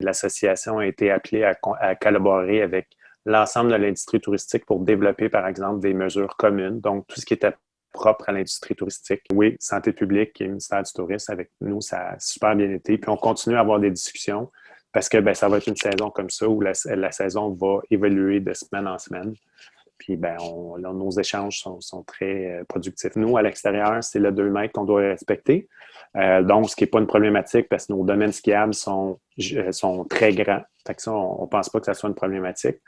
L'association a été appelée à collaborer avec l'ensemble de l'industrie touristique pour développer, par exemple, des mesures communes. Donc, tout ce qui était propre à l'industrie touristique. Oui, santé publique et ministère du Tourisme, avec nous, ça a super bien été. Puis on continue à avoir des discussions parce que ça va être une saison comme ça où la saison va évoluer de semaine en semaine. Puis nos échanges sont très productifs. Nous, à l'extérieur, c'est le 2 mètres qu'on doit respecter. Donc, ce qui n'est pas une problématique parce que nos domaines skiables sont très grands. Fait que ça, on ne pense pas que ça soit une problématique.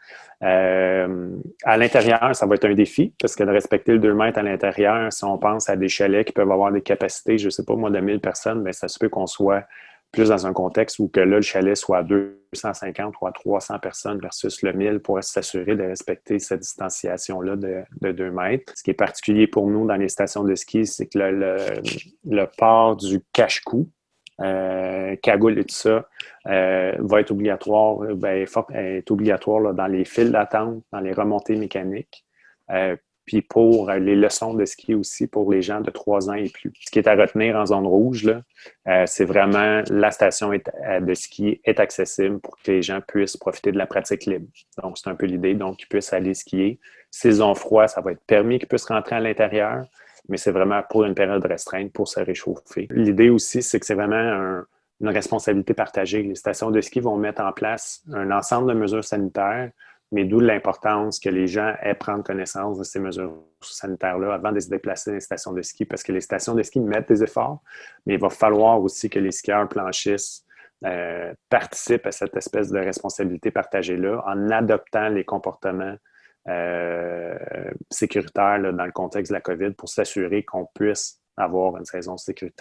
À l'intérieur, ça va être un défi parce que de respecter le 2 mètres à l'intérieur, si on pense à des chalets qui peuvent avoir des capacités, je ne sais pas moi, de 1000 personnes, ça se peut qu'on soit plus dans un contexte où que là, le chalet soit à 250 ou à 300 personnes versus le 1000 pour s'assurer de respecter cette distanciation-là de 2 mètres. Ce qui est particulier pour nous dans les stations de ski, c'est que le port du cache-cou, cagoule et tout ça, va être obligatoire, est obligatoire là, dans les files d'attente, dans les remontées mécaniques. Puis pour les leçons de ski aussi pour les gens de 3 ans et plus. Ce qui est à retenir en zone rouge, là, c'est vraiment la station de ski est accessible pour que les gens puissent profiter de la pratique libre. Donc, c'est un peu l'idée. Donc, ils puissent aller skier. S'ils ont froid, ça va être permis qu'ils puissent rentrer à l'intérieur, mais c'est vraiment pour une période restreinte pour se réchauffer. L'idée aussi, c'est que c'est vraiment une responsabilité partagée. Les stations de ski vont mettre en place un ensemble de mesures sanitaires, mais d'où l'importance que les gens aient prendre connaissance de ces mesures sanitaires-là avant de se déplacer dans les stations de ski, parce que les stations de ski mettent des efforts, mais il va falloir aussi que les skieurs planchistes participent à cette espèce de responsabilité partagée-là en adoptant les comportements sécuritaires là, dans le contexte de la COVID pour s'assurer qu'on puisse avoir une saison sécuritaire.